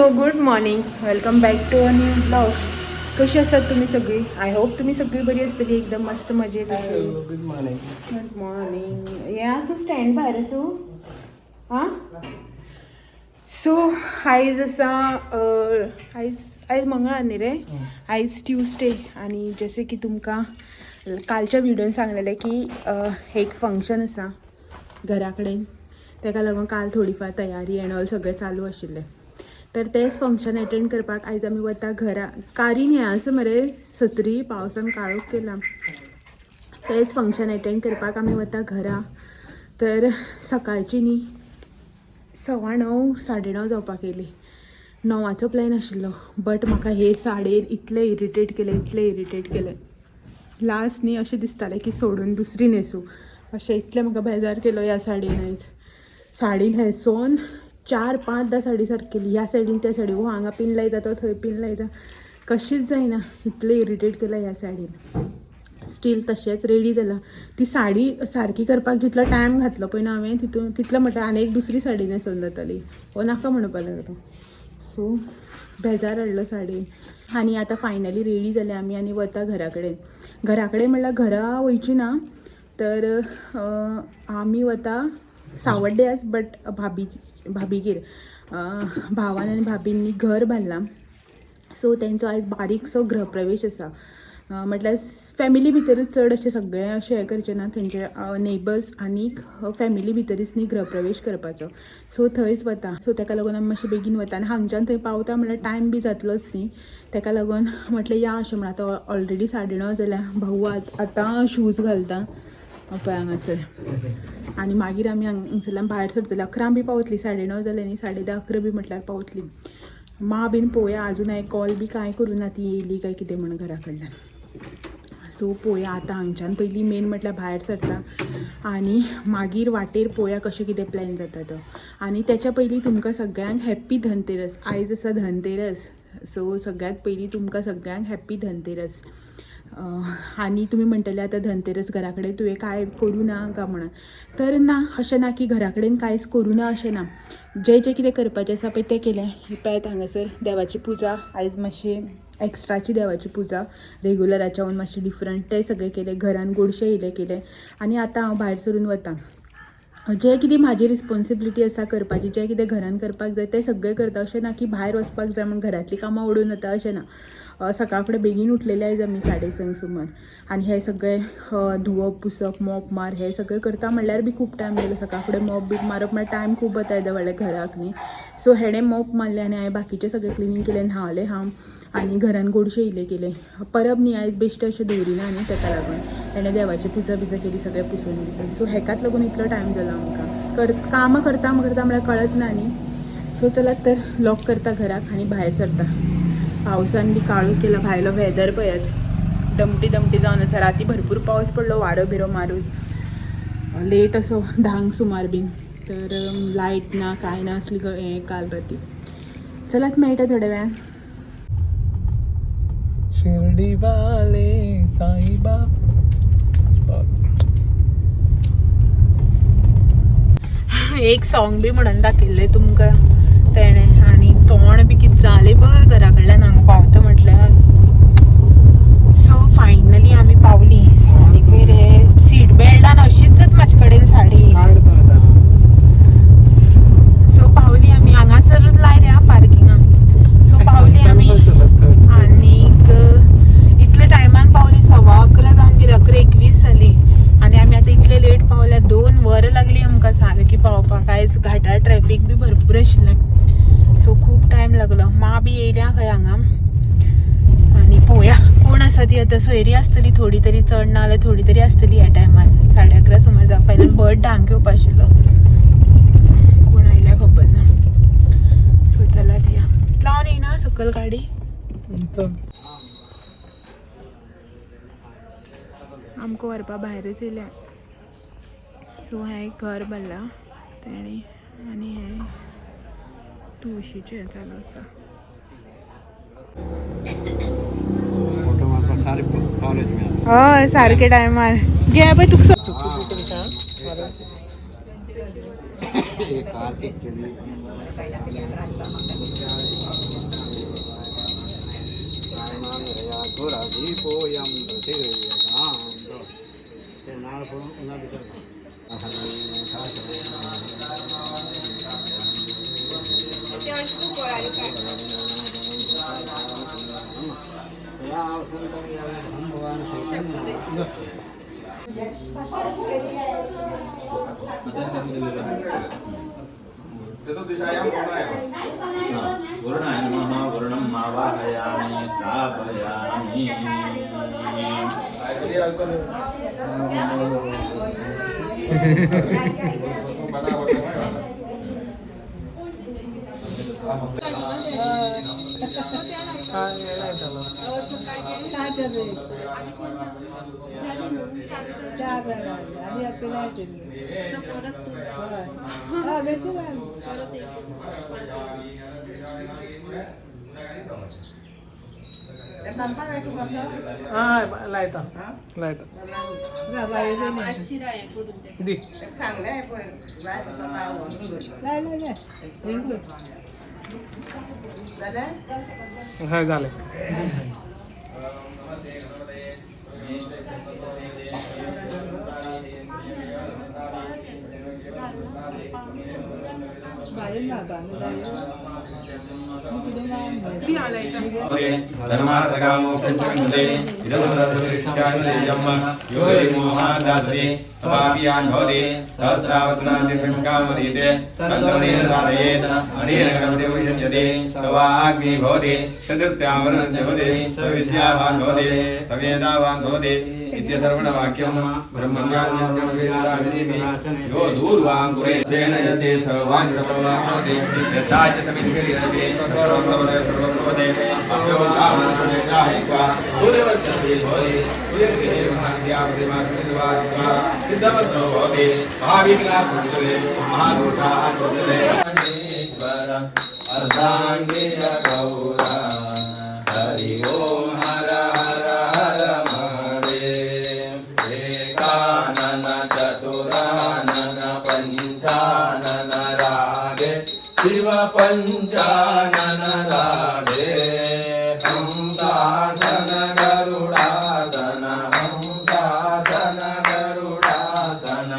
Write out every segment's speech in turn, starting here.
Hello good morning, welcome back to a new blog. कशी असतात तुम्ही सगळी? आय होप तुम्ही सगळी बरी असते की एकदम मस्त मजेत असे. Good morning. Good morning. या असो स्टँड भायर असो. हां सो आयज आसा आयज मंगळार न्ही रे, आयज ट्यूजडे. आणि जशें की तुमकां कालच्या व्हिडिओन सांगलेलें की एक फंक्शन आसा घरा कडेन, ताका लागून काल थोडी फार तयारी एंड ऑल सगळें चालू आशिल्लें. तर तेच फंक्शन अटेंड करपाक आयज आमी वता घरा. कारीन हें आसा मरे, सत्री पावसान काळोख केला. तेच फंक्शन अटेंड करपाक आमी वता घरा. तर सकाळची न्ही 9:15 9:30 जावपाक येयली. 9वाचो प्लॅन आशिल्लो, बट म्हाका हे साडयेन इतलें इरिटेट केलें लास्ट न्ही अशें दिसतालें की सोडून दुसरी न्हेसूं अशें. इतलें म्हाका बेजार केलो ह्या साडयेन. आयज साडी न्हेसोन 4-5 साडी सारकी केली. ह्या सायडीन त्या सायडीन, वो हांगा पिन लायता तो थंय पिन लायता, कशीच जायना. इतलें इरिटेट केलां ह्या साडयेन. स्टील तशेंच रेडी जाला. ती साडी सारकी करपाक जितलो टायम घातलो पळय ना हांवें, तितलो म्हणटा आनी एक दुसरी साडी न्हेसून जाताली. हो नाका म्हणपाक लागलो. सो बेजार हाडलो साडयेन. आनी आतां फायनली रेडी जाले आमी आनी वता घरा कडेन. घरा कडेन म्हणल्यार घरा वयची ना, तर आमी वता सावड्डे आस, बट भाभीगेर भावान आनी भाभींनी घर बांदलां. सो तेंचो आयज बारीकसो गृहप्रवेश आसा. म्हटल्यार फॅमिली भितरूच चड अशें सगळें अशें हें करचें ना, तेंचे नेबर्स आनीक फॅमिली भितरूच न्ही गृहप्रवेश करपाचो. सो थंयच वता. सो ताका लागून आमी मातशें बेगीन वता. आनी हांगच्यान थंय पावता म्हणल्यार टायम बी जातलोच न्ही. ताका लागून म्हटलें या अशें म्हणून. आतां ऑलरेडी 9:30 जाल्या. भाऊ आतां शूज घालता पळय हांगासर. आनी मागीर आमी हांगसरल्यान भायर सरतली. 11 बी पावतली. 9:30 जाले न्ही, 10:30-11 बी म्हटल्यार पावतली. मा बीन पळोवया, अजून हांवें कॉल बी कांय करूं ना ती येयली काय कितें म्हणून घरा कडल्यान. सो पळोवया आतां. हांगच्यान पयलीं मेन म्हटल्यार भायर सरता आनी मागीर वाटेर पळोवया कशें कितें प्लॅन जाता तो. आनी तेच्या पयलीं तुमकां सगळ्यांक हॅप्पी धनतेरस. आयज आसा धनतेरस. सो सगळ्यात पयलीं तुमकां सगळ्यांक हॅप्पी धनतेरस. आनी तुमी म्हणटले आतां धनतेरस घरा कडेन तुवें कांय करूं ना काय म्हणून. तर ना, अशें ना की घरा कडेन कांयच करूं ना अशें ना. जें कितें करपाचें आसा पळय तें केलें. पळयात हांगासर देवाची पुजा. आयज मातशी एक्स्ट्राची देवाची पुजा, रेगुलराच्याहून मातशी डिफरंट, तें सगळें केलें. घरान गोडशें इल्लें केलें. आनी आतां हांव भायर सरून वता. जें कितें म्हाजी रिस्पॉन्सिबिलिटी आसा करपाची, जें कितें घरान करपाक जाय तें सगळें करता. अशें ना की भायर वचपाक जाय म्हूण घरांतलीं कामां उडोवन वता, अशें ना. सकाळ फुडें बेगीन उठलेले आयज आमी 6:30 सुमार. आनी हें सगळें धुवप पुसप मॉप मार हें सगळें करता म्हणल्यार बी खूब टायम गेलो. सकाळ फुडें मॉप बीप मारप म्हळ्यार टायम खूब वता येदे व्हडल्या घराक न्ही. सो हेणें मॉप मारलें आनी हांवें बाकीचें सगळें क्लिनींग केलें. न्हावलें हांव आनी घरान गोडशें इल्लें केलें. परब न्ही आयज, बेश्टें अशें दवरिना न्ही, ताका लागून ताणें देवाची पुजा बिजा केली सगळें पुसून बिसून. सो हेकाच लागून इतलो टायम जालो आमकां. कामां करता म्हळ्यार कळत ना न्ही. सो चलात तर लॉक करता घराक आनी भायर सरता. पावसान बी काळोख केला. भायलो वेदर पळयात, दमटी जावन आसा. राती भरपूर पावस पडलो, वारो बिरो मारून. लेट असो 10 सुमार बीन. तर लायट ना कांय ना असली हें काल राती. चलात मेळटा थोड्या वेळान. शिर्डी वाले साईबा. एक सॉंग बी म्हणून दाखयल्लें तुमकां तेणें. आनी तोंड बी कितें जालें पळय घरा कडल्यान हांगा पावता म्हटल्यार. सो फायनली आमी पावली. साडी पळय रे, सीट बेल्टान अशीच जात म्हाजे कडेन साडी. सो पावली आमी हांगासर लाय रे पार्किंगाक. सो पावली आमी आनीक इतले टायमान पावली. 11:15 जावन गेली, 11:21 जाली. आनी आमी आतां इतले लेट पावल्या. 2 वरां लागली आमकां सारकी पावपाक. आयज घाटार ट्रॅफीक बी भरपूर आशिल्लें. सो खूब टायम लागलो. मा बी येयल्या खंय हांगा. आनी पळोवया कोण आसा ती. आतां सोयरी आसतली थोडी तरी, चड ना जाल्यार थोडी तरी आसतली ह्या टायमार. 11:30 सुमार जावं. पयल्यान बर्थ धांक येवपा आशिल्लो. कोण आयल्या खबर ना. सो चलात या. लावन येयना सकयल गाडी. आमकां व्हरपा भायरच येयल्या. सो हें एक घर बांदलां तेणी आनी हें तुळशीचें चालू आसा. हय सारके टायमार घे पळय तुका. वरुणाय नमः वरुणं मावाहयामि स्थापयामि लायता दी हा झाले सर्वणवाक्यं ब्रह्मज्ञानम् यो दूर्वाङ्कुरे सेनयते सर्वाञ्चप्रवाहते यथा च तमिन्निर्यते सर्वप्रवदे सर्वप्रवदे अभ्यो कामनसमेताहित्वा सूर्यवच्चते भवति सूर्यके महाद्यापतिमाकृतिवादित्वा सिद्धवत्तो भवति महाविघ्नात्मकुले महादोषात्मकुले अर्धाङ्गेय गौरा हरि ओम हर हर हर महादेव एकानन चतुरानन पंचानन राधे शिव पंचानन राधे हंसासन गरुडासन हंसासन गरुडासन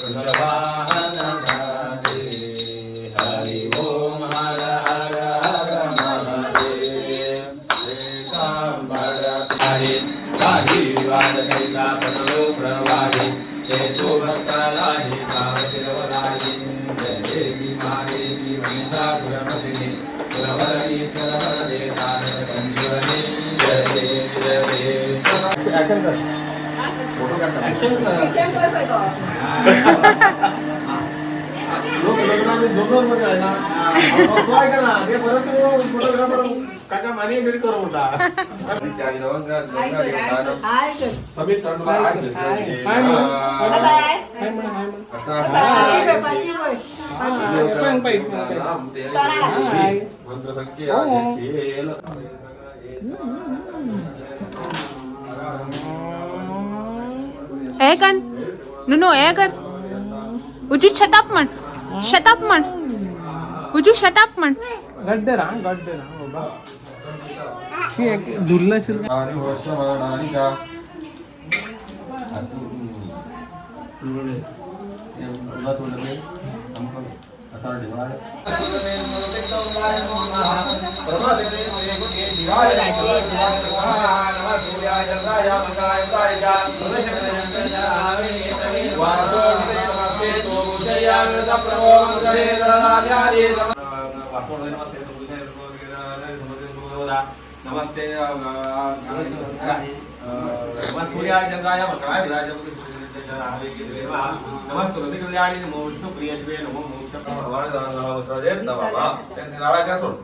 वृषभासन राधे हरि ओम हर हर हर महादेव एकांबर हरि राही वादकैता पटलो प्रवाही तेजो भक्तलाही कावशिरवलाही जय देवी महादेवी वनितापुरमदिनी पुरवरणी पुरवरदे तारक संजीवनी जय देवी जय देवी ऍक्शन कर फोटो काढता ऍक्शन कर लोक लग्नामध्ये दोन मध्ये आहे ना काय करा ते परत फोटोग्राफर काका मानी बिल करू होता समीर तंडवा हाय हे कर नुनो हे कर उजू शताप म्हण उजू शताप म्हण गड्डे राहा बाबा धुलना शुरू नमस्ते सूर्याय चंद्राय मंगलाय विराज नमस्ते तुलसी कल्याणी नमो विष्णु प्रिय शिवे नमो मोक्ष प्रवर्धन बाबा नारायण सोड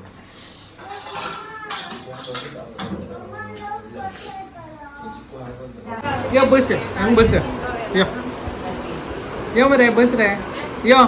या बस बस यो रे बस रे यो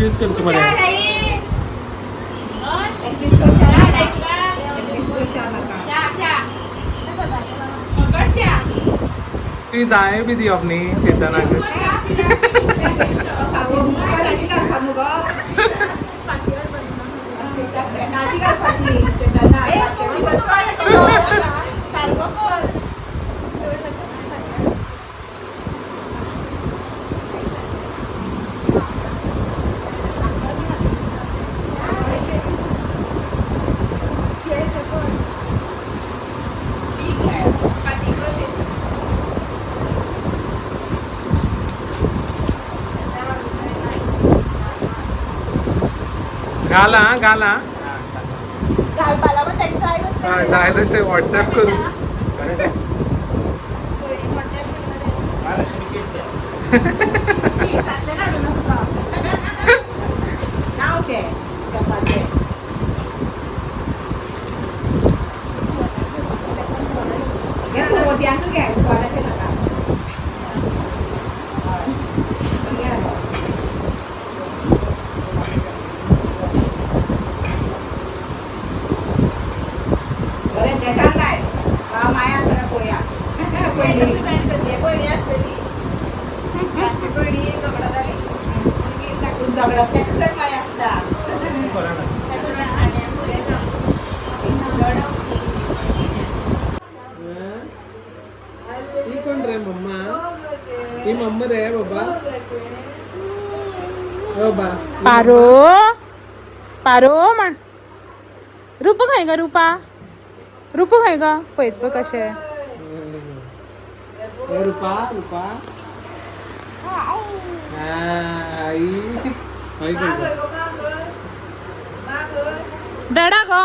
कन्फ्यूज करतो मला ती जाय बी दी अपनी चेतनाक घाला घाला जाय तसे व्हॉट्सअप करू ही कोण रे मम्मा ही मम्मा रे बाबा बाबा पारो पारो मा रूप खाय ग रूपा रूप खाय ग पळयत बघ कशें रूपा रूपा डाडा गो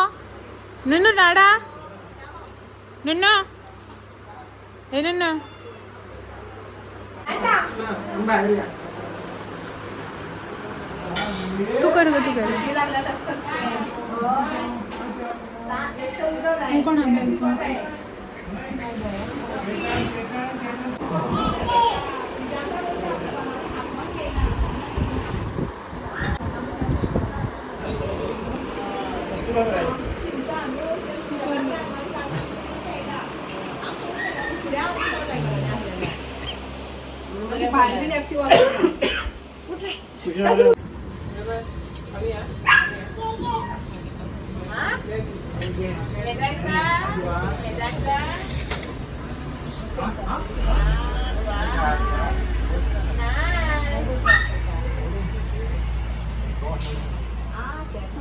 नुनू डाडा नुनू हे नुनू तू कर ग तू कर कोण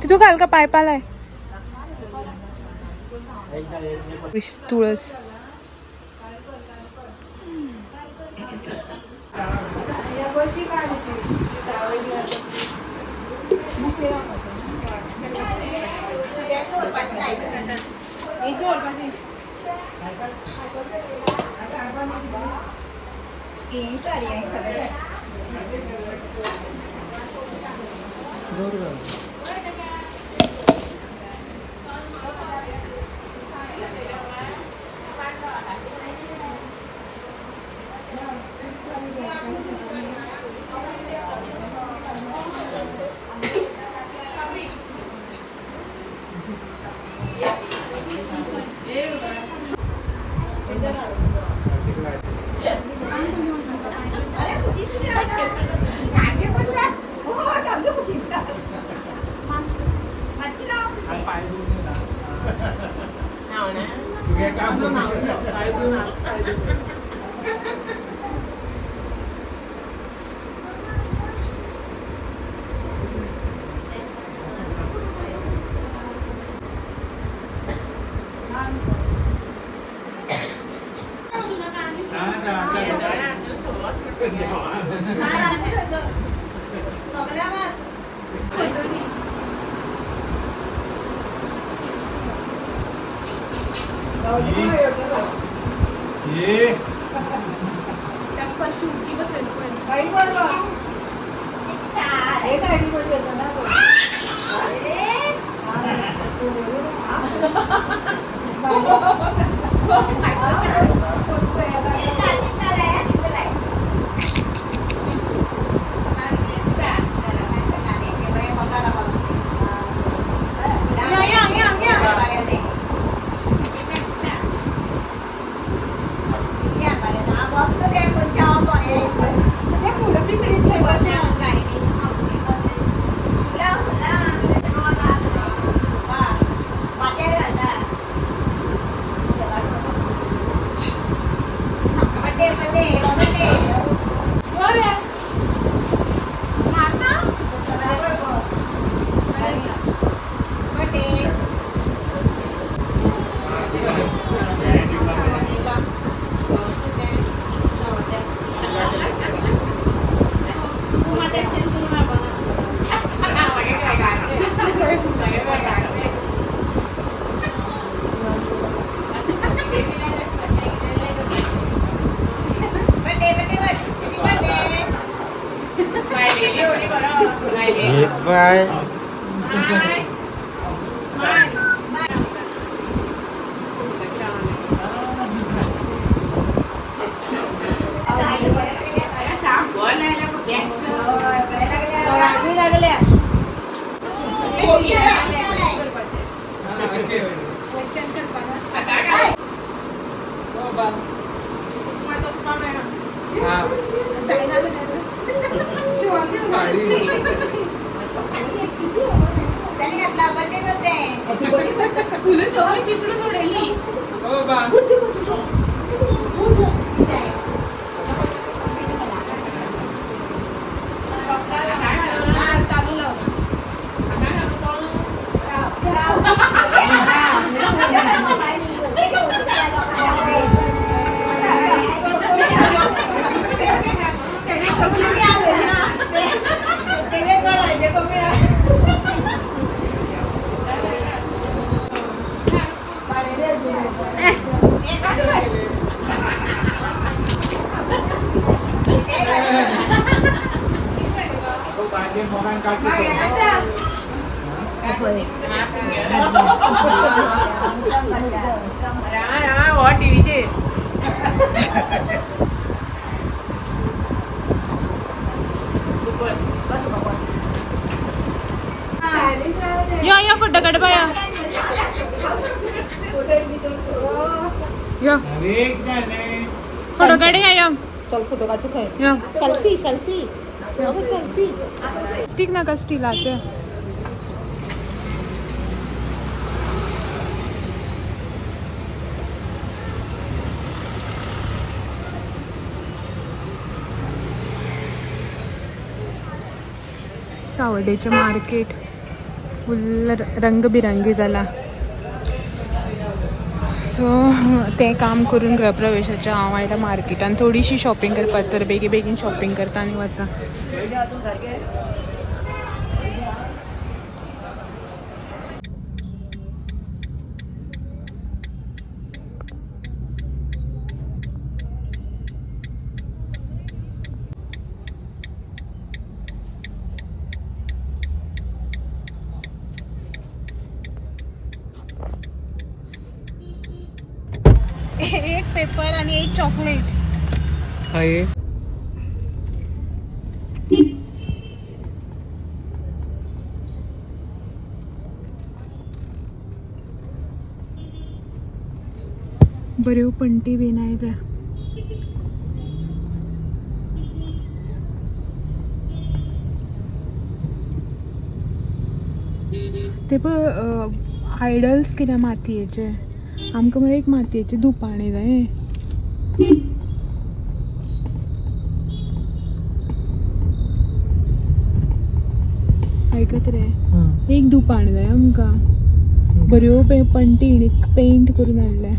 तू घाल का पाय पालाय तुळस एक बाय फुलं सगळी पिसडून उडली. या फोटो काढ बाया. या फोटो काढ या. चल फोटो काढतो काय या सेल्फी सेल्फी अगं सेल्फी स्टिक नका स्टिलाचे. सावड्डेचे मार्केट फुल रंगबिरंगी जाला. सो ते काम करून गृहप्रवेशाच्या हांव आयला मार्केटान थोडीशी शॉपिंग करपाक, तर बेगीन शॉपिंग करता आनी वता. एक पेपर आणि एक चॉकलेट. हाय बऱ्यो पंटी बीन आयल्या. ते पळय आयडल्स कितें मातयेचे. आमकां मरे एक मातयेची दुपाणी जाय. आयकत रे, एक दुपाण जाय आमकां. बऱ्यो पंटी पेंट करून हाडल्या.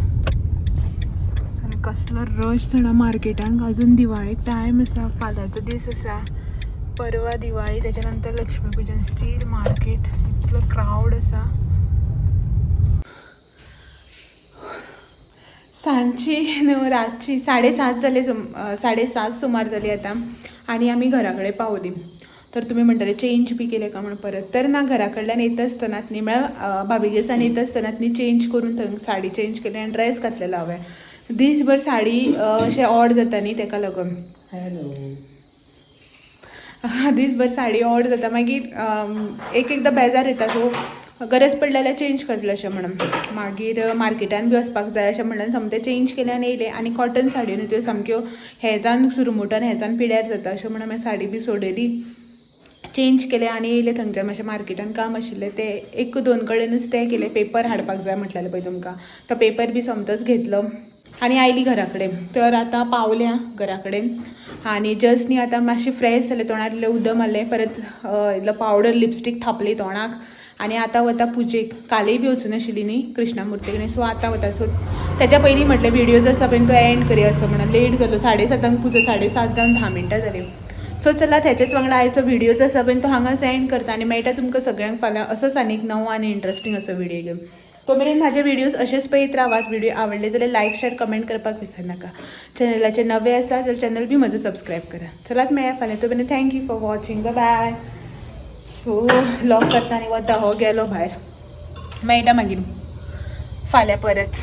कसलो रश जाणा मार्केटांक. अजून दिवाळेक टायम आसा, फाल्यांचो दीस आसा, परवा दिवाळी, त्याच्या नंतर लक्ष्मी पूजन. स्टील मार्केट इतलो क्रावड आसा. सांजची रातची 7:30 जाले, 7:30 सुमार जाली आतां, आनी आमी घरा कडेन पावली. तर तुमी म्हणटले चेंज बी केले का म्हण परत. तर ना, घरा कडल्यान येता आसतनाच न्ही, म्हळ्यार भाभीगेसान येता आसतनाच न्ही चेंज करून थंय साडी चेंज केली आनी ड्रेस घातलेलो हांवें. दीसभर साडी अशें ऑड जाता न्ही, ताका लागून दीसभर साडी ऑड जाता. मागीर एकदां बेजार येता. सो गरज पडले जाल्यार चेंज करतलें अशें म्हणून. मागीर मार्केटान बी वचपाक जाय अशें म्हणून समतें चेंज केलें आनी येयलें. आनी कॉटन साडयो न्ही त्यो सामक्यो हेजान सुरमुटान हेजान पिड्यार जाता अशें म्हणून हांवें साडी बी सोडली, चेंज केलें आनी येयलें. थंयच्यान मातशें मार्केटान काम आशिल्लें तें 1-2 कडेनूच तें केलें. पेपर हाडपाक जाय म्हटलेलें पळय तुमकां, तो पेपर बी सोमतोच घेतलो आनी आयली घरा कडेन. तर आतां पावल्या घरा कडेन आनी जस्ट न्ही आतां मातशें फ्रेश जालें, तोंडार इल्लें उदक मारलें, परत इल्लो पावडर लिपस्टीक थापली तोंडाक आनी आतां वता पुजेक. कालय बी वचून आशिल्ली न्ही कृष्णामुर्ती कडेन, सो आतां वता. सो तेच्या पयलीं म्हटलें व्हिडिओ जो आसा पळय तो एंड करया असो म्हणून. लेट जालो, 7:30 पुजा, 7:30 जावन 10 मिनटां जालीं. सो चला, तेच्याच वांगडा आयचो व्हिडिओ जो आसा पळय तो हांगाच एंड करता आनी मेळटा तुमकां सगळ्यांक फाल्यां असोच आनीक नवो आनी इंट्रस्टींग असो व्हिडिओ घेवन. तो मेरेन म्हाजे व्हिडिओज अशेंच पळयत रावात. व्हिडिओ आवडले जाल्यार लायक, शेअर, कमेंट करपाक विसरनाका. चॅनलाचे नवे आसा जाल्यार चॅनल बी म्हजो सबस्क्रायब करा. चलात मेळया फाल्यां. तो मेरेन thank you for watching. Bye bye. सो लॉक करताना वता हो गेलो भायर मेळटा मागीर फाल्यां परत